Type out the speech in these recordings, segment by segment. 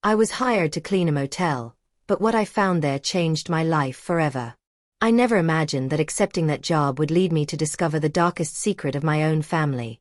I was hired to clean a motel, but what I found there changed my life forever. I never imagined that accepting that job would lead me to discover the darkest secret of my own family.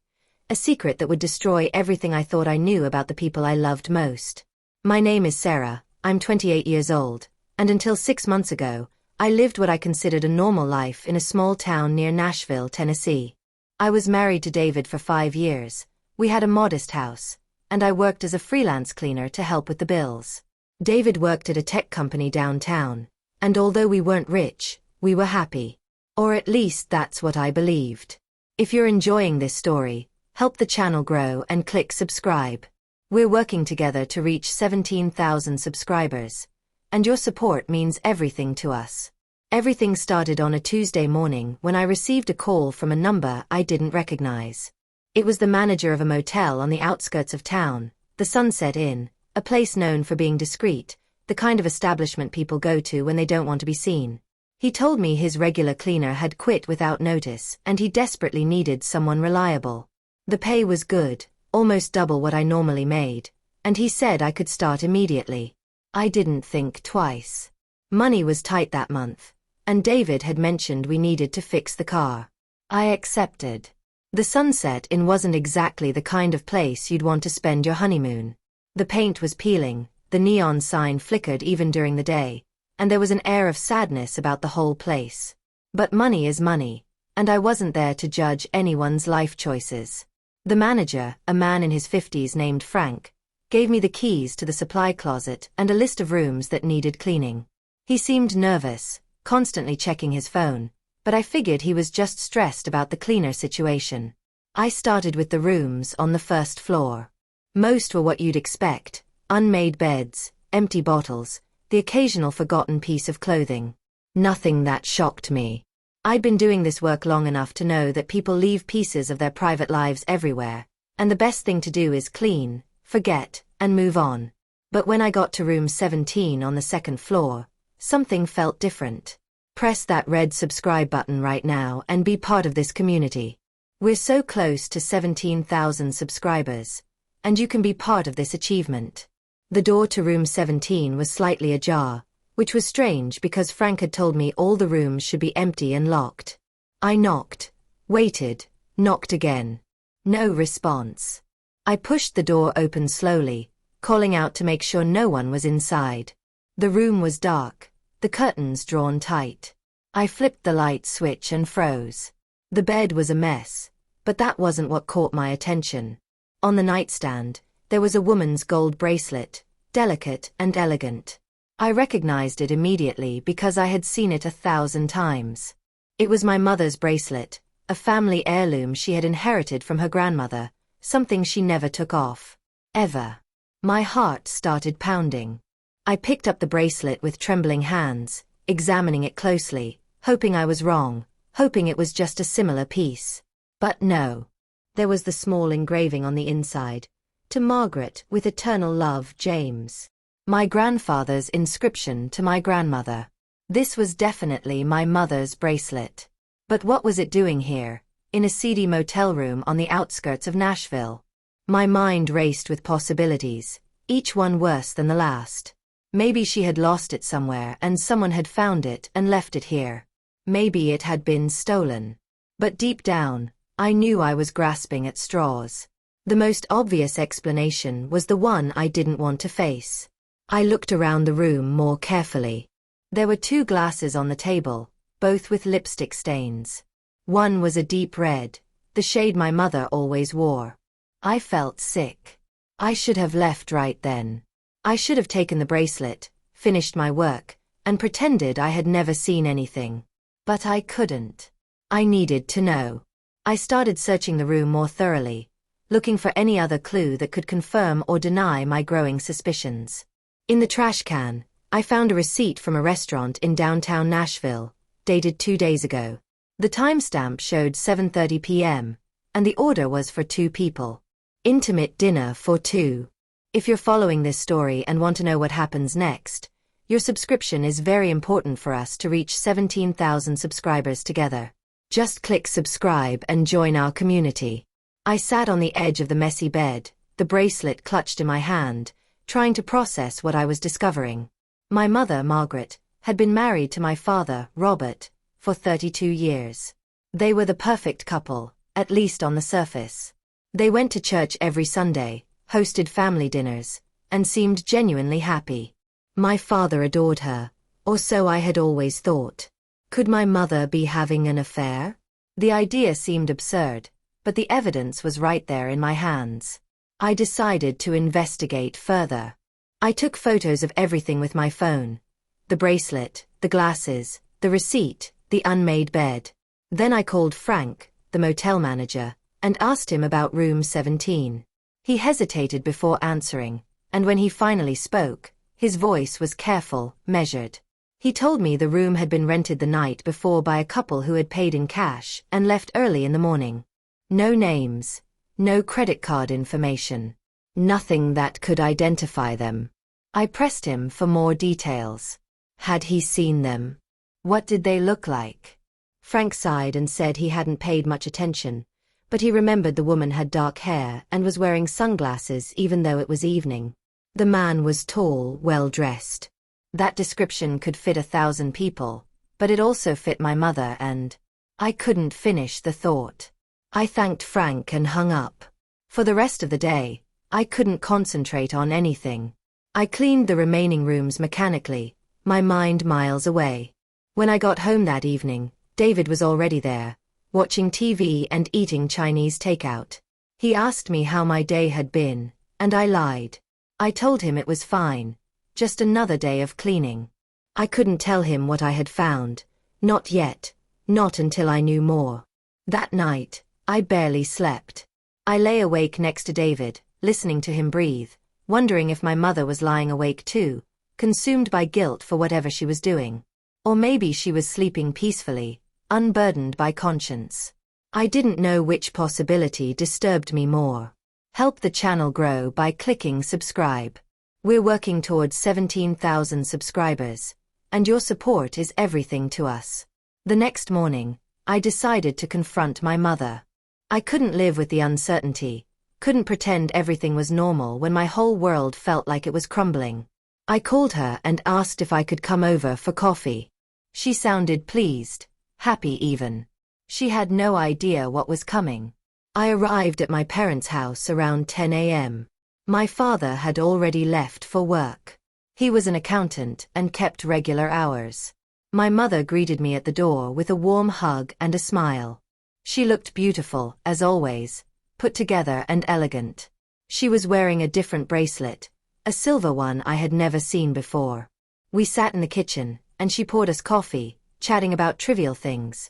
A secret that would destroy everything I thought I knew about the people I loved most. My name is Sarah, I'm 28 years old, and until 6 months ago, I lived what I considered a normal life in a small town near Nashville, Tennessee. I was married to David for 5 years, we had a modest house, and I worked as a freelance cleaner to help with the bills. David worked at a tech company downtown, and although we weren't rich, we were happy. Or at least that's what I believed. If you're enjoying this story, help the channel grow and click subscribe. We're working together to reach 17,000 subscribers, and your support means everything to us. Everything started on a Tuesday morning when I received a call from a number I didn't recognize. It was the manager of a motel on the outskirts of town, the Sunset Inn, a place known for being discreet, the kind of establishment people go to when they don't want to be seen. He told me his regular cleaner had quit without notice and he desperately needed someone reliable. The pay was good, almost double what I normally made, and he said I could start immediately. I didn't think twice. Money was tight that month, and David had mentioned we needed to fix the car. I accepted. The Sunset Inn wasn't exactly the kind of place you'd want to spend your honeymoon. The paint was peeling, the neon sign flickered even during the day, and there was an air of sadness about the whole place. But money is money, and I wasn't there to judge anyone's life choices. The manager, a man in his 50s named Frank, gave me the keys to the supply closet and a list of rooms that needed cleaning. He seemed nervous, constantly checking his phone, but I figured he was just stressed about the cleaner situation. I started with the rooms on the first floor. Most were what you'd expect: unmade beds, empty bottles, the occasional forgotten piece of clothing. Nothing that shocked me. I'd been doing this work long enough to know that people leave pieces of their private lives everywhere, and the best thing to do is clean, forget, and move on. But when I got to room 17 on the second floor, something felt different. Press that red subscribe button right now and be part of this community. We're so close to 17,000 subscribers, and you can be part of this achievement. The door to room 17 was slightly ajar, which was strange because Frank had told me all the rooms should be empty and locked. I knocked, waited, knocked again. No response. I pushed the door open slowly, calling out to make sure no one was inside. The room was dark, the curtains drawn tight. I flipped the light switch and froze. The bed was a mess, but that wasn't what caught my attention. On the nightstand, there was a woman's gold bracelet, delicate and elegant. I recognized it immediately because I had seen it 1,000 times. It was my mother's bracelet, a family heirloom she had inherited from her grandmother, something she never took off. Ever. My heart started pounding. I picked up the bracelet with trembling hands, examining it closely, hoping I was wrong, hoping it was just a similar piece. But no. There was the small engraving on the inside. To Margaret, with eternal love, James. My grandfather's inscription to my grandmother. This was definitely my mother's bracelet. But what was it doing here, in a seedy motel room on the outskirts of Nashville? My mind raced with possibilities, each one worse than the last. Maybe she had lost it somewhere and someone had found it and left it here. Maybe it had been stolen. But deep down, I knew I was grasping at straws. The most obvious explanation was the one I didn't want to face. I looked around the room more carefully. There were 2 glasses on the table, both with lipstick stains. One was a deep red, the shade my mother always wore. I felt sick. I should have left right then. I should have taken the bracelet, finished my work, and pretended I had never seen anything. But I couldn't. I needed to know. I started searching the room more thoroughly, looking for any other clue that could confirm or deny my growing suspicions. In the trash can, I found a receipt from a restaurant in downtown Nashville, dated 2 days ago. The timestamp showed 7:30 p.m., and the order was for 2 people. Intimate dinner for 2. If you're following this story and want to know what happens next, your subscription is very important for us to reach 17,000 subscribers together. Just click subscribe and join our community. I sat on the edge of the messy bed, the bracelet clutched in my hand, trying to process what I was discovering. My mother, Margaret, had been married to my father, Robert, for 32 years. They were the perfect couple, at least on the surface. They went to church every Sunday, hosted family dinners, and seemed genuinely happy. My father adored her, or so I had always thought. Could my mother be having an affair? The idea seemed absurd, but the evidence was right there in my hands. I decided to investigate further. I took photos of everything with my phone. The bracelet, the glasses, the receipt, the unmade bed. Then I called Frank, the motel manager, and asked him about room 17. He hesitated before answering, and when he finally spoke, his voice was careful, measured. He told me the room had been rented the night before by a couple who had paid in cash and left early in the morning. No names, no credit card information, nothing that could identify them. I pressed him for more details. Had he seen them? What did they look like? Frank sighed and said he hadn't paid much attention, but he remembered the woman had dark hair and was wearing sunglasses even though it was evening. The man was tall, well-dressed. That description could fit 1,000 people, but it also fit my mother and I couldn't finish the thought. I thanked Frank and hung up. For the rest of the day, I couldn't concentrate on anything. I cleaned the remaining rooms mechanically, my mind miles away. When I got home that evening, David was already there, watching TV and eating Chinese takeout. He asked me how my day had been, and I lied. I told him it was fine, just another day of cleaning. I couldn't tell him what I had found, not yet, not until I knew more. That night, I barely slept. I lay awake next to David, listening to him breathe, wondering if my mother was lying awake too, consumed by guilt for whatever she was doing. Or maybe she was sleeping peacefully, unburdened by conscience. I didn't know which possibility disturbed me more. Help the channel grow by clicking subscribe. We're working towards 17,000 subscribers, and your support is everything to us. The next morning, I decided to confront my mother. I couldn't live with the uncertainty, couldn't pretend everything was normal when my whole world felt like it was crumbling. I called her and asked if I could come over for coffee. She sounded pleased, happy even. She had no idea what was coming. I arrived at my parents' house around 10 a.m. My father had already left for work. He was an accountant and kept regular hours. My mother greeted me at the door with a warm hug and a smile. She looked beautiful, as always, put together and elegant. She was wearing a different bracelet, a silver one I had never seen before. We sat in the kitchen, and she poured us coffee, chatting about trivial things.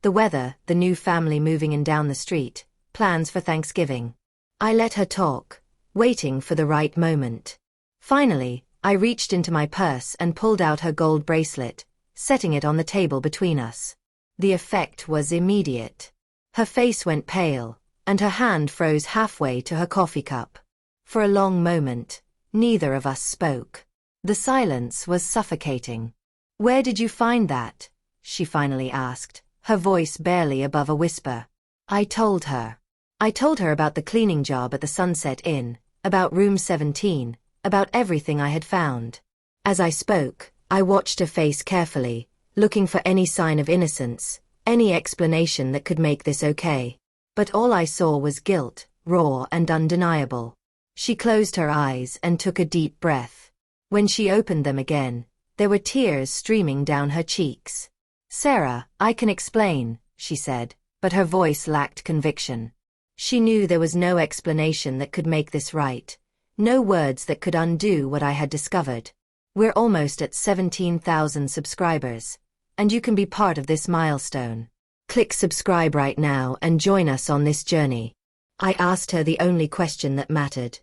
The weather, the new family moving in down the street, plans for Thanksgiving. I let her talk, waiting for the right moment. Finally, I reached into my purse and pulled out her gold bracelet, setting it on the table between us. The effect was immediate. Her face went pale, and her hand froze halfway to her coffee cup. For a long moment, neither of us spoke. The silence was suffocating. "Where did you find that?" she finally asked, her voice barely above a whisper. I told her. I told her about the cleaning job at the Sunset Inn, about room 17, about everything I had found. As I spoke, I watched her face carefully, looking for any sign of innocence, any explanation that could make this okay. But all I saw was guilt, raw and undeniable. She closed her eyes and took a deep breath. When she opened them again, there were tears streaming down her cheeks. "Sarah, I can explain," she said, but her voice lacked conviction. She knew there was no explanation that could make this right, no words that could undo what I had discovered. We're almost at 17,000 subscribers, and you can be part of this milestone. Click subscribe right now and join us on this journey. I asked her the only question that mattered.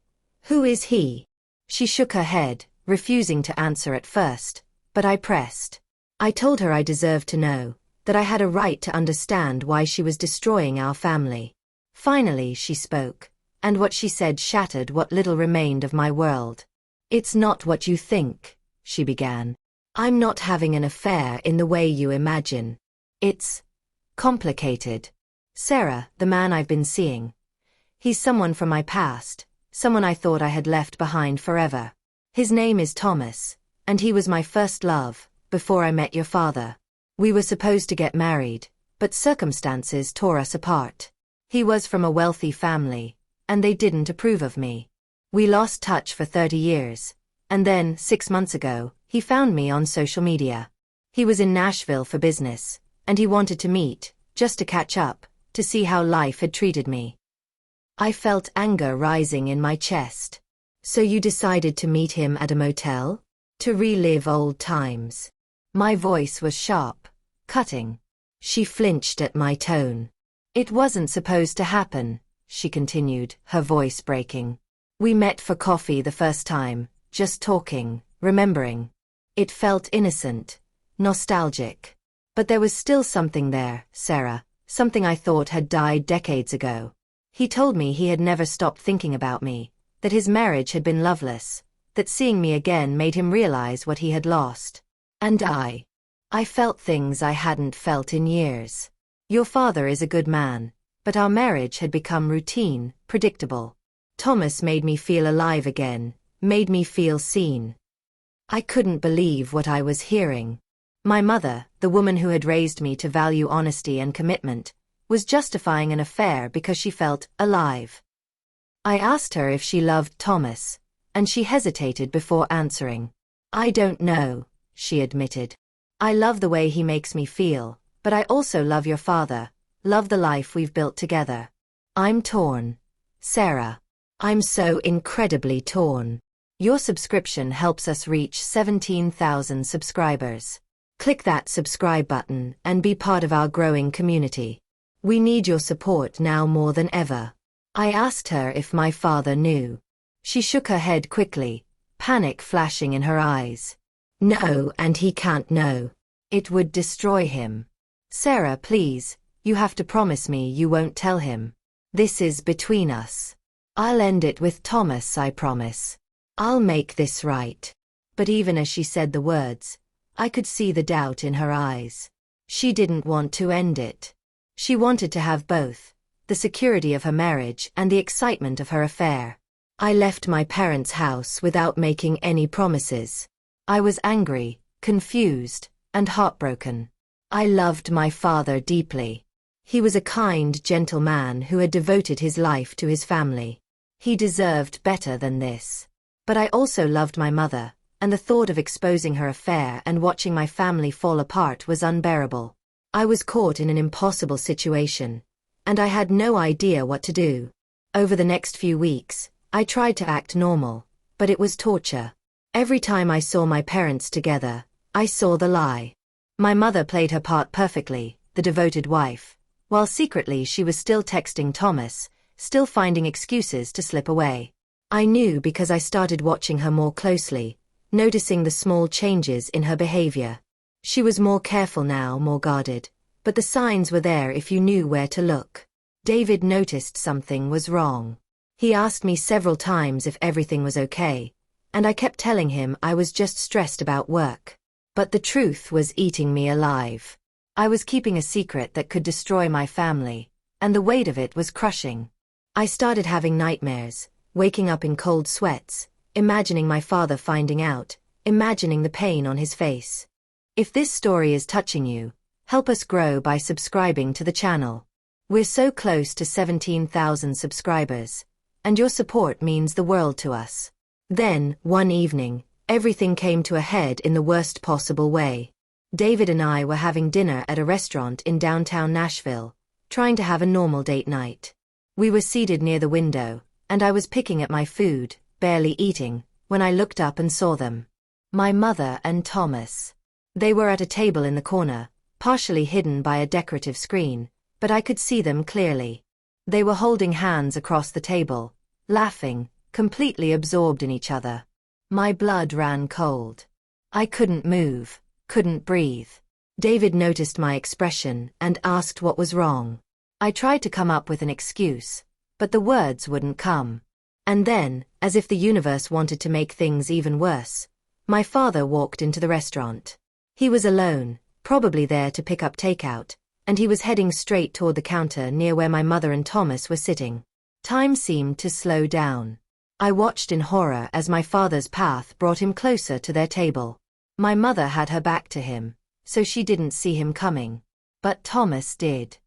Who is he? She shook her head, refusing to answer at first, but I pressed. I told her I deserved to know, that I had a right to understand why she was destroying our family. Finally she spoke, and what she said shattered what little remained of my world. "It's not what you think," she began. "I'm not having an affair in the way you imagine. It's complicated. Sarah, the man I've been seeing, he's someone from my past, someone I thought I had left behind forever. His name is Thomas, and he was my first love, before I met your father. We were supposed to get married, but circumstances tore us apart. He was from a wealthy family, and they didn't approve of me. We lost touch for 30 years, and then, 6 months ago, he found me on social media. He was in Nashville for business, and he wanted to meet, just to catch up, to see how life had treated me. I felt anger rising in my chest. So you decided to meet him at a motel? To relive old times? My voice was sharp, cutting. She flinched at my tone. It wasn't supposed to happen, she continued, her voice breaking. We met for coffee the first time, just talking, remembering. It felt innocent, nostalgic. But there was still something there, Sarah, something I thought had died decades ago. He told me he had never stopped thinking about me, that his marriage had been loveless, that seeing me again made him realize what he had lost. And I felt things I hadn't felt in years. Your father is a good man, but our marriage had become routine, predictable. Thomas made me feel alive again, made me feel seen. I couldn't believe what I was hearing. My mother, the woman who had raised me to value honesty and commitment, was justifying an affair because she felt alive. I asked her if she loved Thomas, and she hesitated before answering. I don't know, she admitted. I love the way he makes me feel, but I also love your father, love the life we've built together. I'm torn. Sarah. I'm so incredibly torn. Your subscription helps us reach 17,000 subscribers. Click that subscribe button and be part of our growing community. We need your support now more than ever. I asked her if my father knew. She shook her head quickly, panic flashing in her eyes. No, and he can't know. It would destroy him. Sarah, please, you have to promise me you won't tell him. This is between us. I'll end it with Thomas, I promise. I'll make this right. But even as she said the words, I could see the doubt in her eyes. She didn't want to end it. She wanted to have both, the security of her marriage and the excitement of her affair. I left my parents' house without making any promises. I was angry, confused, and heartbroken. I loved my father deeply. He was a kind, gentle man who had devoted his life to his family. He deserved better than this. But I also loved my mother, and the thought of exposing her affair and watching my family fall apart was unbearable. I was caught in an impossible situation, and I had no idea what to do. Over the next few weeks, I tried to act normal, but it was torture. Every time I saw my parents together, I saw the lie. My mother played her part perfectly, the devoted wife, while secretly she was still texting Thomas, still finding excuses to slip away. I knew because I started watching her more closely, noticing the small changes in her behavior. She was more careful now, more guarded, but the signs were there if you knew where to look. David noticed something was wrong. He asked me several times if everything was okay, and I kept telling him I was just stressed about work. But the truth was eating me alive. I was keeping a secret that could destroy my family, and the weight of it was crushing. I started having nightmares, waking up in cold sweats, imagining my father finding out, imagining the pain on his face. If this story is touching you, help us grow by subscribing to the channel. We're so close to 17,000 subscribers, and your support means the world to us. Then, one evening, everything came to a head in the worst possible way. David and I were having dinner at a restaurant in downtown Nashville, trying to have a normal date night. We were seated near the window, and I was picking at my food, barely eating, when I looked up and saw them. My mother and Thomas. They were at a table in the corner, partially hidden by a decorative screen, but I could see them clearly. They were holding hands across the table, laughing, completely absorbed in each other. My blood ran cold. I couldn't move, couldn't breathe. David noticed my expression and asked what was wrong. I tried to come up with an excuse, but the words wouldn't come. And then, as if the universe wanted to make things even worse, my father walked into the restaurant. He was alone, probably there to pick up takeout, and he was heading straight toward the counter near where my mother and Thomas were sitting. Time seemed to slow down. I watched in horror as my father's path brought him closer to their table. My mother had her back to him, so she didn't see him coming. But Thomas did.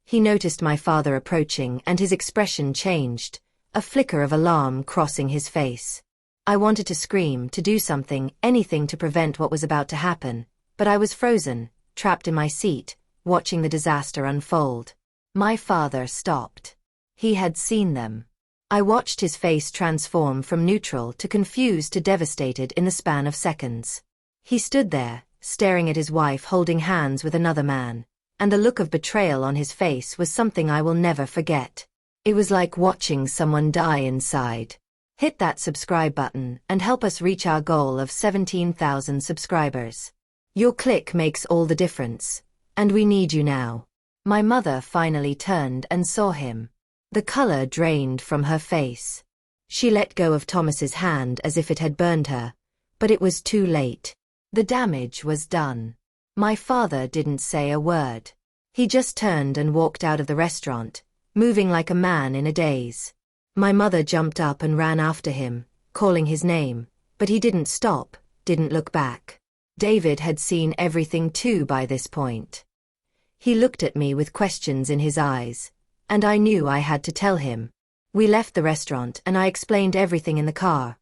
He noticed my father approaching and his expression changed, a flicker of alarm crossing his face. I wanted to scream, to do something, anything to prevent what was about to happen, but I was frozen, trapped in my seat, watching the disaster unfold. My father stopped. He had seen them. I watched his face transform from neutral to confused to devastated in the span of seconds. He stood there, staring at his wife holding hands with another man, and the look of betrayal on his face was something I will never forget. It was like watching someone die inside. Hit that subscribe button and help us reach our goal of 17,000 subscribers. Your click makes all the difference, and we need you now. My mother finally turned and saw him. The color drained from her face. She let go of Thomas's hand as if it had burned her, but it was too late. The damage was done. My father didn't say a word. He just turned and walked out of the restaurant, moving like a man in a daze. My mother jumped up and ran after him, calling his name, but he didn't stop, didn't look back. David had seen everything too by this point. He looked at me with questions in his eyes, and I knew I had to tell him. We left the restaurant and I explained everything in the car.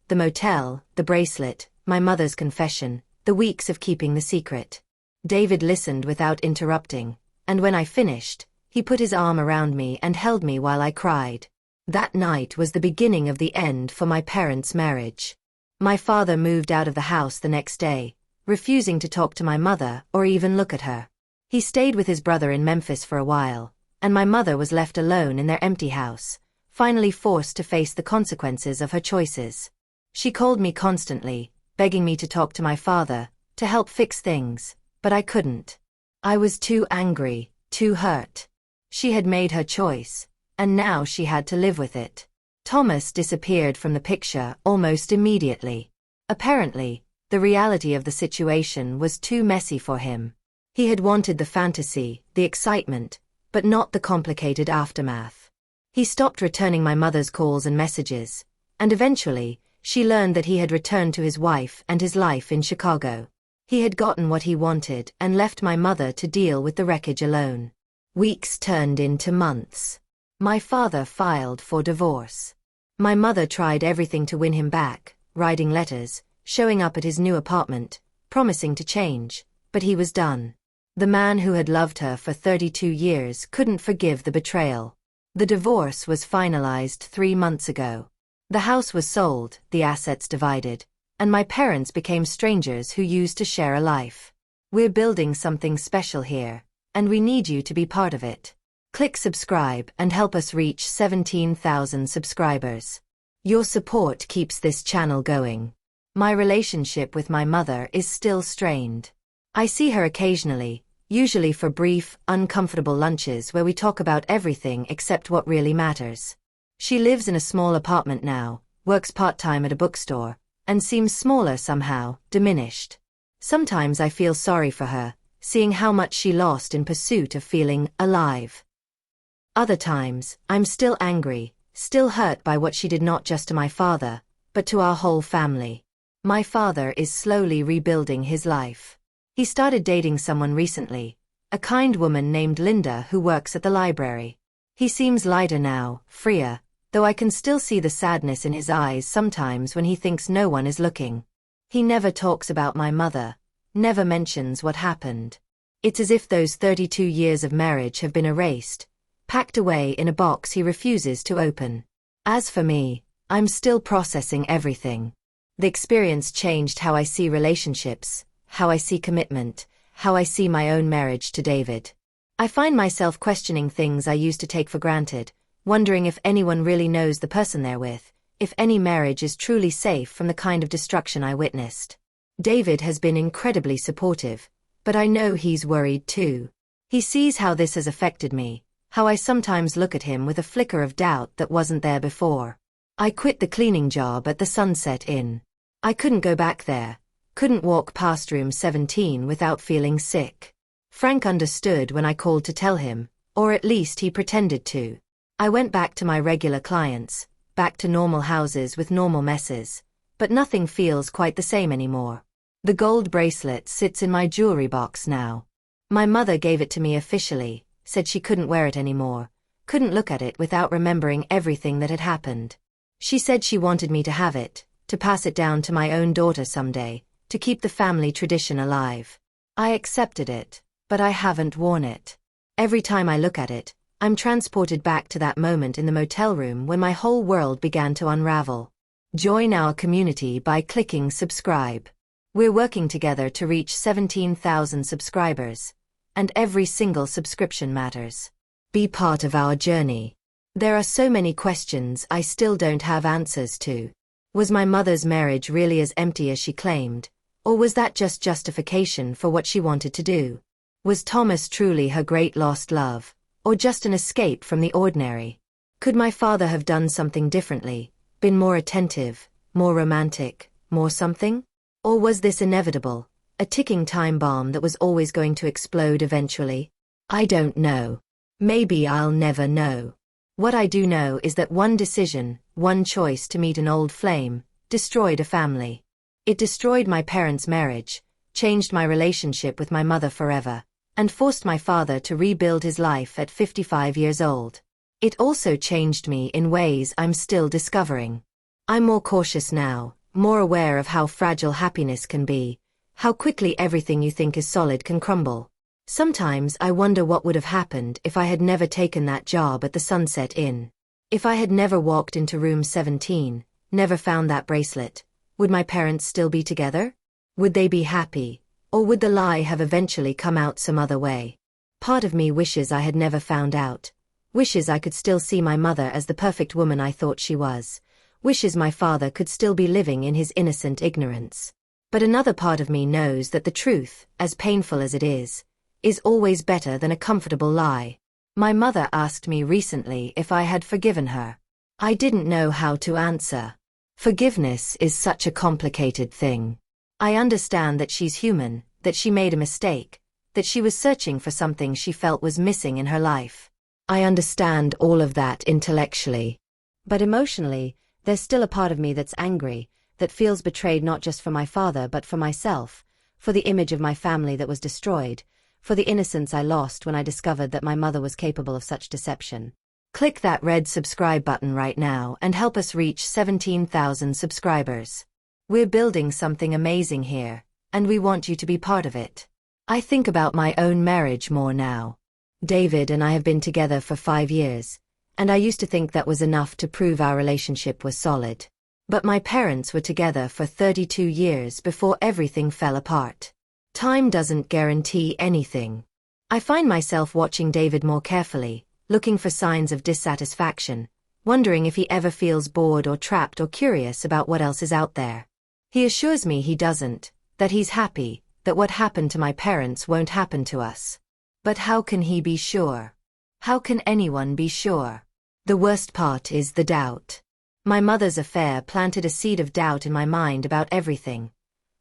The motel, the bracelet, my mother's confession, the weeks of keeping the secret. David listened without interrupting, and when I finished, he put his arm around me and held me while I cried. That night was the beginning of the end for my parents' marriage. My father moved out of the house the next day, refusing to talk to my mother or even look at her. He stayed with his brother in Memphis for a while, and my mother was left alone in their empty house, finally forced to face the consequences of her choices. She called me constantly, begging me to talk to my father, to help fix things, but I couldn't. I was too angry, too hurt. She had made her choice, and now she had to live with it. Thomas disappeared from the picture almost immediately. Apparently, the reality of the situation was too messy for him. He had wanted the fantasy, the excitement, but not the complicated aftermath. He stopped returning my mother's calls and messages, and eventually, she learned that he had returned to his wife and his life in Chicago. He had gotten what he wanted and left my mother to deal with the wreckage alone. Weeks turned into months. My father filed for divorce. My mother tried everything to win him back, writing letters, showing up at his new apartment, promising to change, but he was done. The man who had loved her for 32 years couldn't forgive the betrayal. The divorce was finalized 3 months ago. The house was sold, the assets divided, and my parents became strangers who used to share a life. We're building something special here, and we need you to be part of it. Click subscribe and help us reach 17,000 subscribers. Your support keeps this channel going. My relationship with my mother is still strained. I see her occasionally, usually for brief, uncomfortable lunches where we talk about everything except what really matters. She lives in a small apartment now, works part-time at a bookstore, and seems smaller somehow, diminished. Sometimes I feel sorry for her, seeing how much she lost in pursuit of feeling alive. Other times, I'm still angry, still hurt by what she did not just to my father, but to our whole family. My father is slowly rebuilding his life. He started dating someone recently, a kind woman named Linda who works at the library. He seems lighter now, freer, though I can still see the sadness in his eyes sometimes when he thinks no one is looking. He never talks about my mother, never mentions what happened. It's as if those 32 years of marriage have been erased, packed away in a box he refuses to open. As for me, I'm still processing everything. The experience changed how I see relationships, how I see commitment, how I see my own marriage to David. I find myself questioning things I used to take for granted, wondering if anyone really knows the person they're with, if any marriage is truly safe from the kind of destruction I witnessed. David has been incredibly supportive, but I know he's worried too. He sees how this has affected me, how I sometimes look at him with a flicker of doubt that wasn't there before. I quit the cleaning job at the Sunset Inn. I couldn't go back there, couldn't walk past room 17 without feeling sick. Frank understood when I called to tell him, or at least he pretended to. I went back to my regular clients, back to normal houses with normal messes. But nothing feels quite the same anymore. The gold bracelet sits in my jewelry box now. My mother gave it to me officially, said she couldn't wear it anymore, couldn't look at it without remembering everything that had happened. She said she wanted me to have it, to pass it down to my own daughter someday, to keep the family tradition alive. I accepted it, but I haven't worn it. Every time I look at it, I'm transported back to that moment in the motel room when my whole world began to unravel. Join our community by clicking subscribe. We're working together to reach 17,000 subscribers, and every single subscription matters. Be part of our journey. There are so many questions I still don't have answers to. Was my mother's marriage really as empty as she claimed, or was that just justification for what she wanted to do? Was Thomas truly her great lost love, or just an escape from the ordinary? Could my father have done something differently, been more attentive, more romantic, more something? Or was this inevitable, a ticking time bomb that was always going to explode eventually? I don't know. Maybe I'll never know. What I do know is that one decision, one choice to meet an old flame, destroyed a family. It destroyed my parents' marriage, changed my relationship with my mother forever, and forced my father to rebuild his life at 55 years old. It also changed me in ways I'm still discovering. I'm more cautious now, more aware of how fragile happiness can be, how quickly everything you think is solid can crumble. Sometimes I wonder what would have happened if I had never taken that job at the Sunset Inn. If I had never walked into room 17, never found that bracelet, would my parents still be together? Would they be happy? Or would the lie have eventually come out some other way? Part of me wishes I had never found out. Wishes I could still see my mother as the perfect woman I thought she was. Wishes my father could still be living in his innocent ignorance. But another part of me knows that the truth, as painful as it is always better than a comfortable lie. My mother asked me recently if I had forgiven her. I didn't know how to answer. Forgiveness is such a complicated thing. I understand that she's human, that she made a mistake, that she was searching for something she felt was missing in her life. I understand all of that intellectually. But emotionally, there's still a part of me that's angry, that feels betrayed not just for my father but for myself, for the image of my family that was destroyed, for the innocence I lost when I discovered that my mother was capable of such deception. Click that red subscribe button right now and help us reach 17,000 subscribers. We're building something amazing here, and we want you to be part of it. I think about my own marriage more now. David and I have been together for 5 years, and I used to think that was enough to prove our relationship was solid. But my parents were together for 32 years before everything fell apart. Time doesn't guarantee anything. I find myself watching David more carefully, looking for signs of dissatisfaction, wondering if he ever feels bored or trapped or curious about what else is out there. He assures me he doesn't, that he's happy, that what happened to my parents won't happen to us. But how can he be sure? How can anyone be sure? The worst part is the doubt. My mother's affair planted a seed of doubt in my mind about everything.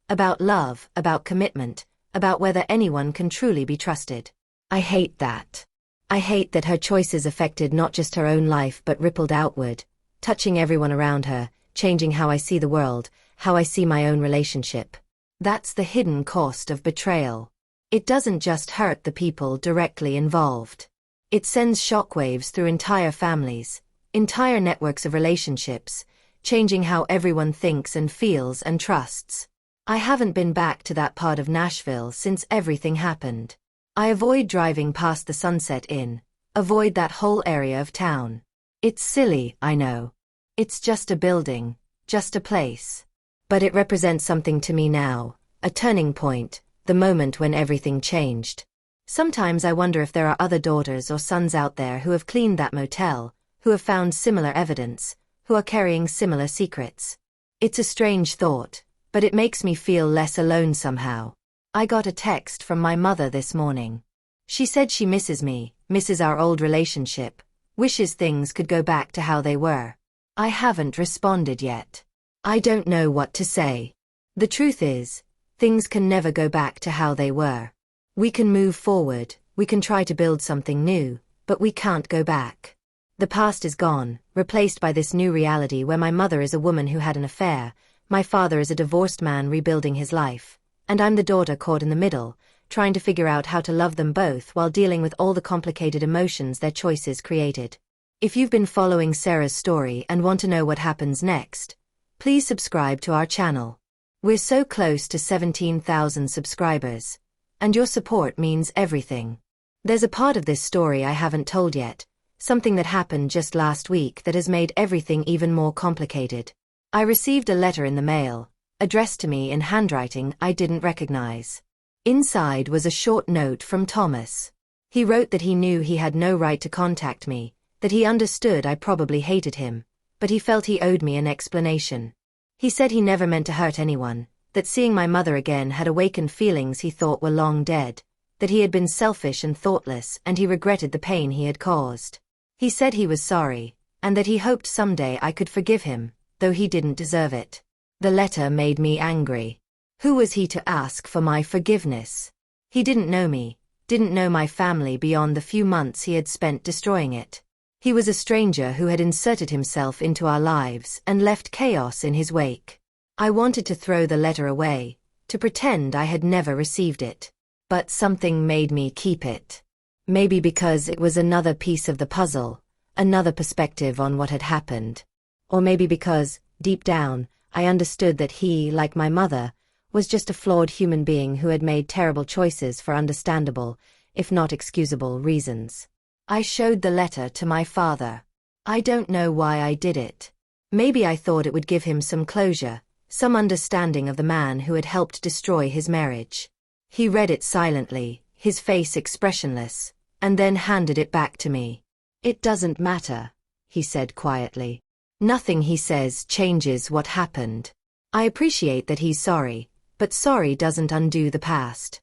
About love, about commitment, about whether anyone can truly be trusted. I hate that. I hate that her choices affected not just her own life but rippled outward, touching everyone around her, changing how I see the world, how I see my own relationship. That's the hidden cost of betrayal. It doesn't just hurt the people directly involved. It sends shockwaves through entire families, entire networks of relationships, changing how everyone thinks and feels and trusts. I haven't been back to that part of Nashville since everything happened. I avoid driving past the Sunset Inn, avoid that whole area of town. It's silly, I know. It's just a building, just a place. But it represents something to me now, a turning point, the moment when everything changed. Sometimes I wonder if there are other daughters or sons out there who have cleaned that motel, who have found similar evidence, who are carrying similar secrets. It's a strange thought, but it makes me feel less alone somehow. I got a text from my mother this morning. She said she misses me, misses our old relationship, wishes things could go back to how they were. I haven't responded yet. I don't know what to say. The truth is, things can never go back to how they were. We can move forward, we can try to build something new, but we can't go back. The past is gone, replaced by this new reality where my mother is a woman who had an affair, my father is a divorced man rebuilding his life, and I'm the daughter caught in the middle, trying to figure out how to love them both while dealing with all the complicated emotions their choices created. If you've been following Sarah's story and want to know what happens next, please subscribe to our channel. We're so close to 17,000 subscribers, and your support means everything. There's a part of this story I haven't told yet, something that happened just last week that has made everything even more complicated. I received a letter in the mail, addressed to me in handwriting I didn't recognize. Inside was a short note from Thomas. He wrote that he knew he had no right to contact me, that he understood I probably hated him, but he felt he owed me an explanation. He said he never meant to hurt anyone, that seeing my mother again had awakened feelings he thought were long dead, that he had been selfish and thoughtless and he regretted the pain he had caused. He said he was sorry, and that he hoped someday I could forgive him, though he didn't deserve it. The letter made me angry. Who was he to ask for my forgiveness? He didn't know me, didn't know my family beyond the few months he had spent destroying it. He was a stranger who had inserted himself into our lives and left chaos in his wake. I wanted to throw the letter away, to pretend I had never received it. But something made me keep it. Maybe because it was another piece of the puzzle, another perspective on what had happened. Or maybe because, deep down, I understood that he, like my mother, was just a flawed human being who had made terrible choices for understandable, if not excusable, reasons. I showed the letter to my father. I don't know why I did it. Maybe I thought it would give him some closure, some understanding of the man who had helped destroy his marriage. He read it silently, his face expressionless, and then handed it back to me. "It doesn't matter," he said quietly. "Nothing he says changes what happened. I appreciate that he's sorry, but sorry doesn't undo the past."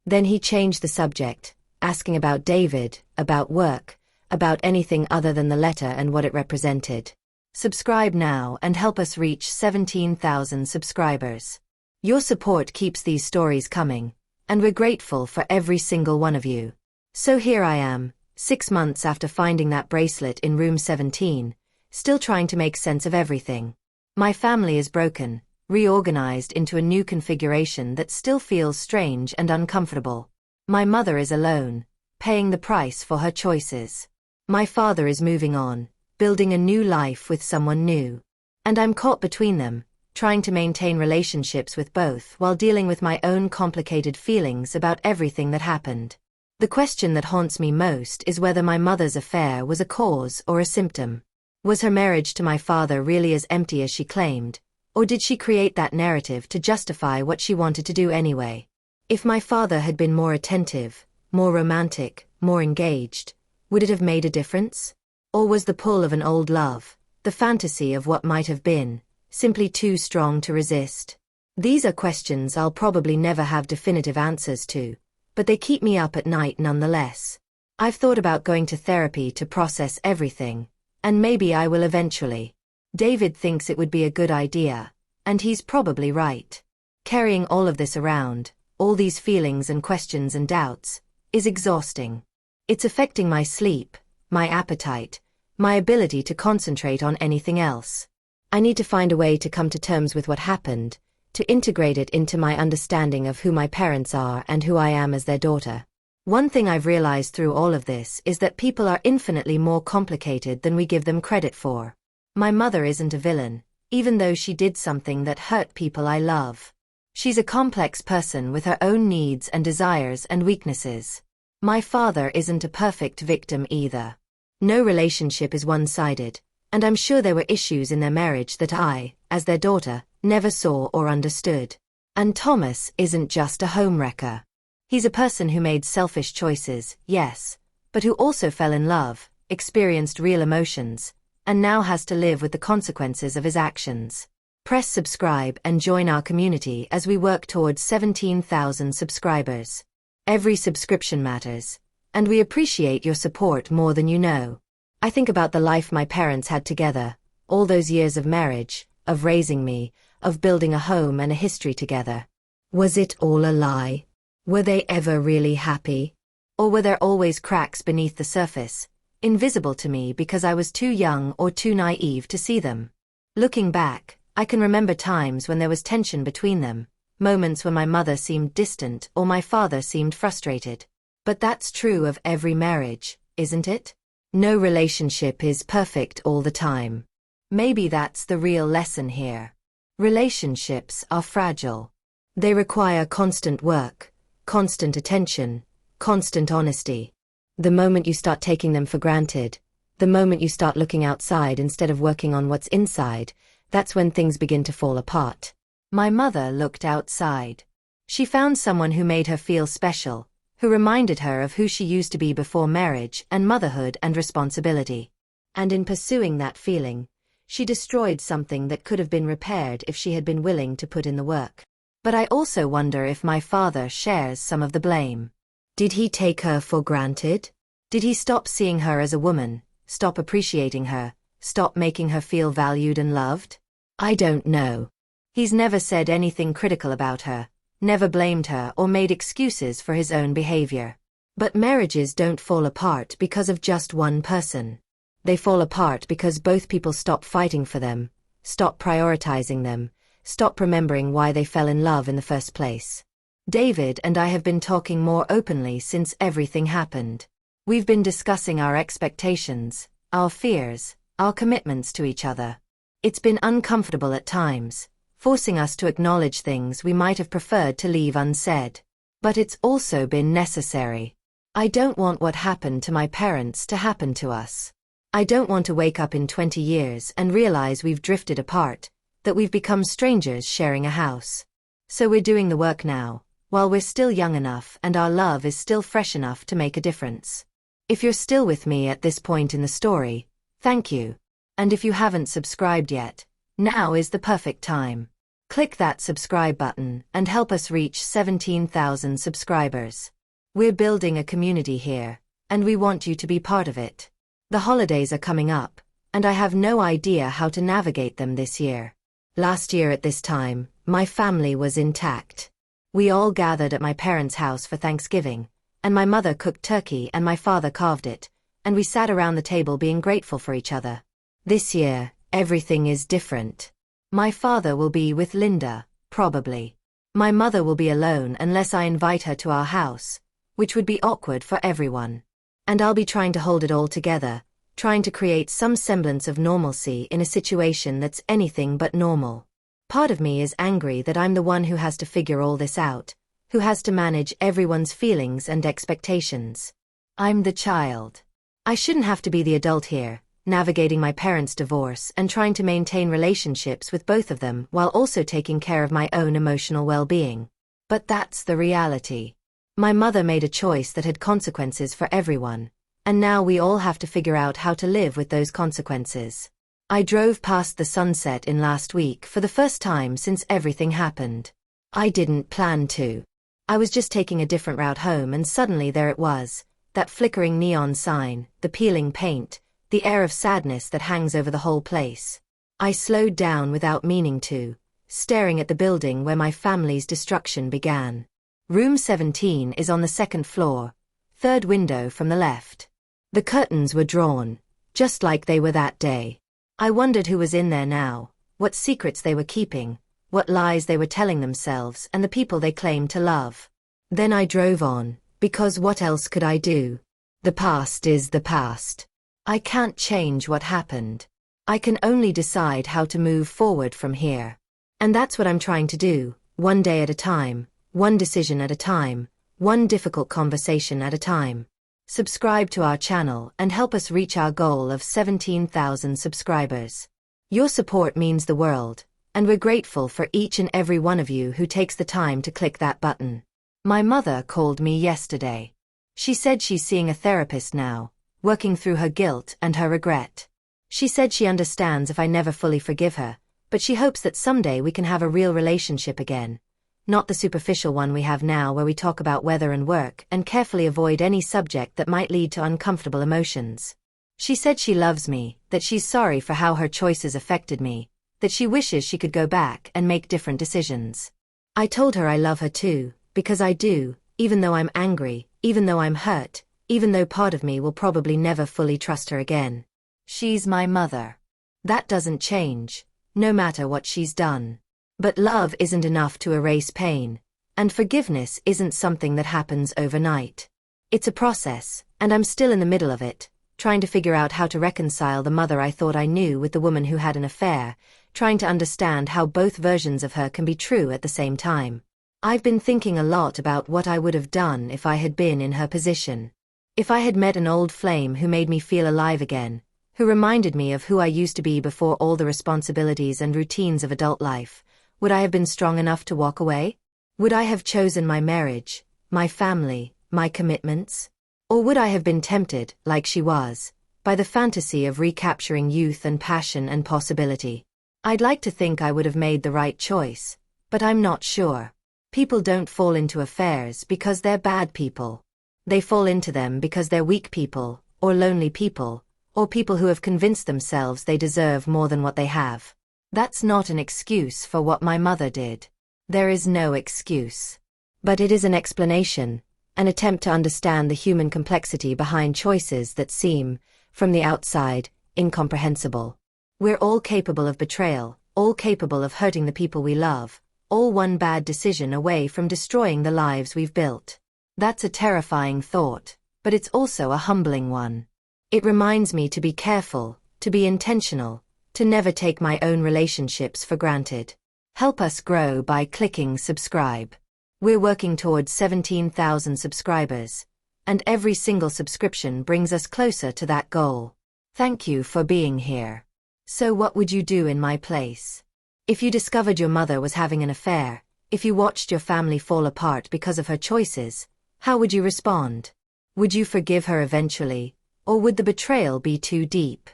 Then he changed the subject, asking about David, about work, about anything other than the letter and what it represented. Subscribe now and help us reach 17,000 subscribers. Your support keeps these stories coming, and we're grateful for every single one of you. So here I am, 6 months after finding that bracelet in room 17, still trying to make sense of everything. My family is broken, reorganized into a new configuration that still feels strange and uncomfortable. My mother is alone, paying the price for her choices. My father is moving on, building a new life with someone new. And I'm caught between them, trying to maintain relationships with both while dealing with my own complicated feelings about everything that happened. The question that haunts me most is whether my mother's affair was a cause or a symptom. Was her marriage to my father really as empty as she claimed, or did she create that narrative to justify what she wanted to do anyway? If my father had been more attentive, more romantic, more engaged, would it have made a difference? Or was the pull of an old love, the fantasy of what might have been, simply too strong to resist? These are questions I'll probably never have definitive answers to, but they keep me up at night nonetheless. I've thought about going to therapy to process everything, and maybe I will eventually. David thinks it would be a good idea, and he's probably right. Carrying all of this around, all these feelings and questions and doubts, is exhausting. It's affecting my sleep, my appetite, my ability to concentrate on anything else. I need to find a way to come to terms with what happened, to integrate it into my understanding of who my parents are and who I am as their daughter. One thing I've realized through all of this is that people are infinitely more complicated than we give them credit for. My mother isn't a villain, even though she did something that hurt people I love. She's a complex person with her own needs and desires and weaknesses. My father isn't a perfect victim either. No relationship is one-sided, and I'm sure there were issues in their marriage that I, as their daughter, never saw or understood. And Thomas isn't just a homewrecker. He's a person who made selfish choices, yes, but who also fell in love, experienced real emotions, and now has to live with the consequences of his actions. Press subscribe and join our community as we work towards 17,000 subscribers. Every subscription matters, and we appreciate your support more than you know. I think about the life my parents had together, all those years of marriage, of raising me, of building a home and a history together. Was it all a lie? Were they ever really happy? Or were there always cracks beneath the surface, invisible to me because I was too young or too naive to see them. Looking back, I can remember times when there was tension between them, moments when my mother seemed distant or my father seemed frustrated. But that's true of every marriage, isn't it? No relationship is perfect all the time. Maybe that's the real lesson here. Relationships are fragile. They require constant work, constant attention, constant honesty. The moment you start taking them for granted, the moment you start looking outside instead of working on what's inside, that's when things begin to fall apart. My mother looked outside. She found someone who made her feel special, who reminded her of who she used to be before marriage and motherhood and responsibility. And in pursuing that feeling, she destroyed something that could have been repaired if she had been willing to put in the work. But I also wonder if my father shares some of the blame. Did he take her for granted? Did he stop seeing her as a woman, stop appreciating her, stop making her feel valued and loved? I don't know. He's never said anything critical about her, never blamed her or made excuses for his own behavior. But marriages don't fall apart because of just one person. They fall apart because both people stop fighting for them, stop prioritizing them, stop remembering why they fell in love in the first place. David and I have been talking more openly since everything happened. We've been discussing our expectations, our fears, our commitments to each other. It's been uncomfortable at times, forcing us to acknowledge things we might have preferred to leave unsaid. But it's also been necessary. I don't want what happened to my parents to happen to us. I don't want to wake up in 20 years and realize we've drifted apart, that we've become strangers sharing a house. So we're doing the work now, while we're still young enough and our love is still fresh enough to make a difference. If you're still with me at this point in the story, thank you. And if you haven't subscribed yet, now is the perfect time. Click that subscribe button and help us reach 17,000 subscribers. We're building a community here, and we want you to be part of it. The holidays are coming up, and I have no idea how to navigate them this year. Last year at this time, my family was intact. We all gathered at my parents' house for Thanksgiving, and my mother cooked turkey and my father carved it, and we sat around the table being grateful for each other. This year, everything is different. My father will be with Linda, probably. My mother will be alone unless I invite her to our house, which would be awkward for everyone. And I'll be trying to hold it all together, trying to create some semblance of normalcy in a situation that's anything but normal. Part of me is angry that I'm the one who has to figure all this out, who has to manage everyone's feelings and expectations. I'm the child. I shouldn't have to be the adult here, navigating my parents' divorce and trying to maintain relationships with both of them while also taking care of my own emotional well-being. But that's the reality. My mother made a choice that had consequences for everyone, and now we all have to figure out how to live with those consequences. I drove past the sunset in last week for the first time since everything happened. I didn't plan to. I was just taking a different route home and suddenly there it was, that flickering neon sign, the peeling paint, the air of sadness that hangs over the whole place. I slowed down without meaning to, staring at the building where my family's destruction began. Room 17 is on the second floor, third window from the left. The curtains were drawn, just like they were that day. I wondered who was in there now, what secrets they were keeping, what lies they were telling themselves and the people they claimed to love. Then I drove on, because what else could I do? The past is the past. I can't change what happened. I can only decide how to move forward from here. And that's what I'm trying to do, one day at a time. One decision at a time, one difficult conversation at a time. Subscribe to our channel and help us reach our goal of 17,000 subscribers. Your support means the world, and we're grateful for each and every one of you who takes the time to click that button. My mother called me yesterday. She said she's seeing a therapist now, working through her guilt and her regret. She said she understands if I never fully forgive her, but she hopes that someday we can have a real relationship again. Not the superficial one we have now where we talk about weather and work and carefully avoid any subject that might lead to uncomfortable emotions. She said she loves me, that she's sorry for how her choices affected me, that she wishes she could go back and make different decisions. I told her I love her too, because I do, even though I'm angry, even though I'm hurt, even though part of me will probably never fully trust her again. She's my mother. That doesn't change, no matter what she's done. But love isn't enough to erase pain, and forgiveness isn't something that happens overnight. It's a process, and I'm still in the middle of it, trying to figure out how to reconcile the mother I thought I knew with the woman who had an affair, trying to understand how both versions of her can be true at the same time. I've been thinking a lot about what I would have done if I had been in her position. If I had met an old flame who made me feel alive again, who reminded me of who I used to be before all the responsibilities and routines of adult life, would I have been strong enough to walk away? Would I have chosen my marriage, my family, my commitments? Or would I have been tempted, like she was, by the fantasy of recapturing youth and passion and possibility? I'd like to think I would have made the right choice, but I'm not sure. People don't fall into affairs because they're bad people. They fall into them because they're weak people, or lonely people, or people who have convinced themselves they deserve more than what they have. That's not an excuse for what my mother did. There is no excuse. But it is an explanation, an attempt to understand the human complexity behind choices that seem, from the outside, incomprehensible. We're all capable of betrayal, all capable of hurting the people we love, all one bad decision away from destroying the lives we've built. That's a terrifying thought, but it's also a humbling one. It reminds me to be careful, to be intentional, to never take my own relationships for granted. Help us grow by clicking subscribe. We're working towards 17,000 subscribers, and every single subscription brings us closer to that goal. Thank you for being here. So what would you do in my place? If you discovered your mother was having an affair, if you watched your family fall apart because of her choices, how would you respond? Would you forgive her eventually, or would the betrayal be too deep?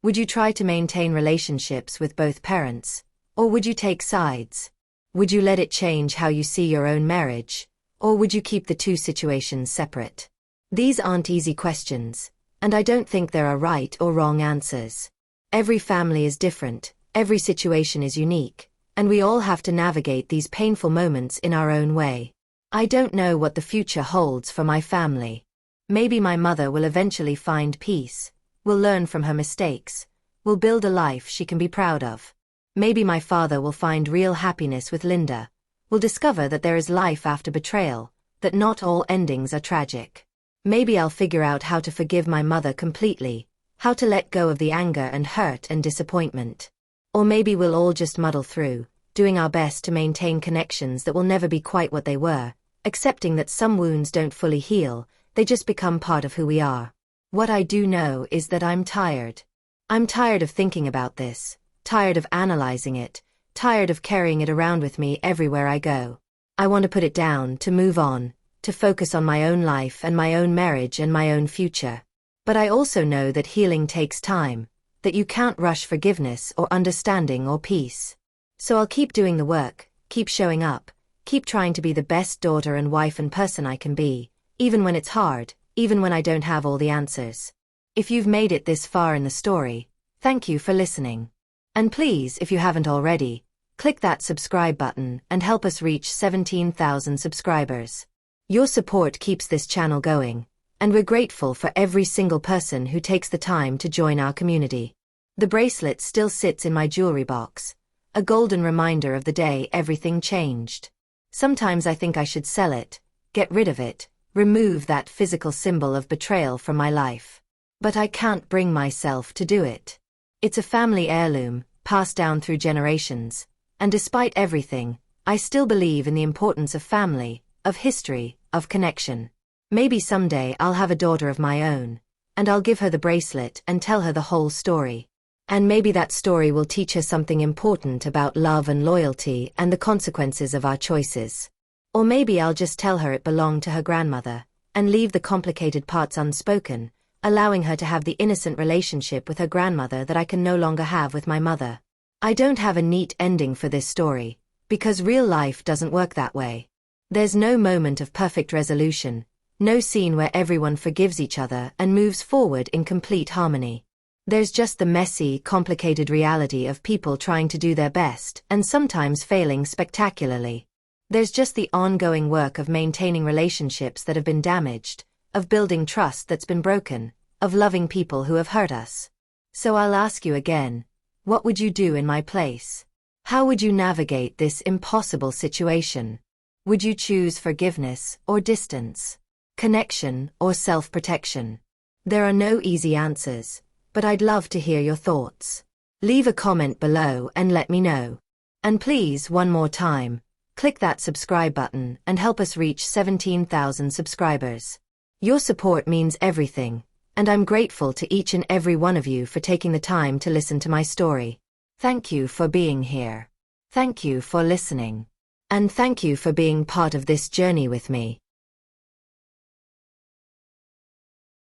Would you try to maintain relationships with both parents, or would you take sides? Would you let it change how you see your own marriage, or would you keep the two situations separate? These aren't easy questions, and I don't think there are right or wrong answers. Every family is different, every situation is unique, and we all have to navigate these painful moments in our own way. I don't know what the future holds for my family. Maybe my mother will eventually find peace, will learn from her mistakes, will build a life she can be proud of. Maybe my father will find real happiness with Linda, will discover that there is life after betrayal, that not all endings are tragic. Maybe I'll figure out how to forgive my mother completely, how to let go of the anger and hurt and disappointment. Or maybe we'll all just muddle through, doing our best to maintain connections that will never be quite what they were, accepting that some wounds don't fully heal, they just become part of who we are. What I do know is that I'm tired. I'm tired of thinking about this, tired of analyzing it, tired of carrying it around with me everywhere I go. I want to put it down, to move on, to focus on my own life and my own marriage and my own future. But I also know that healing takes time, that you can't rush forgiveness or understanding or peace. So I'll keep doing the work, keep showing up, keep trying to be the best daughter and wife and person I can be, even when it's hard, even when I don't have all the answers. If you've made it this far in the story, thank you for listening. And please, if you haven't already, click that subscribe button and help us reach 17,000 subscribers. Your support keeps this channel going, and we're grateful for every single person who takes the time to join our community. The bracelet still sits in my jewelry box, a golden reminder of the day everything changed. Sometimes I think I should sell it, get rid of it, remove that physical symbol of betrayal from my life. But I can't bring myself to do it. It's a family heirloom, passed down through generations, and despite everything, I still believe in the importance of family, of history, of connection. Maybe someday I'll have a daughter of my own, and I'll give her the bracelet and tell her the whole story. And maybe that story will teach her something important about love and loyalty and the consequences of our choices. Or maybe I'll just tell her it belonged to her grandmother, and leave the complicated parts unspoken, allowing her to have the innocent relationship with her grandmother that I can no longer have with my mother. I don't have a neat ending for this story, because real life doesn't work that way. There's no moment of perfect resolution, no scene where everyone forgives each other and moves forward in complete harmony. There's just the messy, complicated reality of people trying to do their best and sometimes failing spectacularly. There's just the ongoing work of maintaining relationships that have been damaged, of building trust that's been broken, of loving people who have hurt us. So I'll ask you again, what would you do in my place? How would you navigate this impossible situation? Would you choose forgiveness or distance? Connection or self-protection? There are no easy answers, but I'd love to hear your thoughts. Leave a comment below and let me know. And please, one more time, click that subscribe button and help us reach 17,000 subscribers. Your support means everything, and I'm grateful to each and every one of you for taking the time to listen to my story. Thank you for being here. Thank you for listening. And thank you for being part of this journey with me.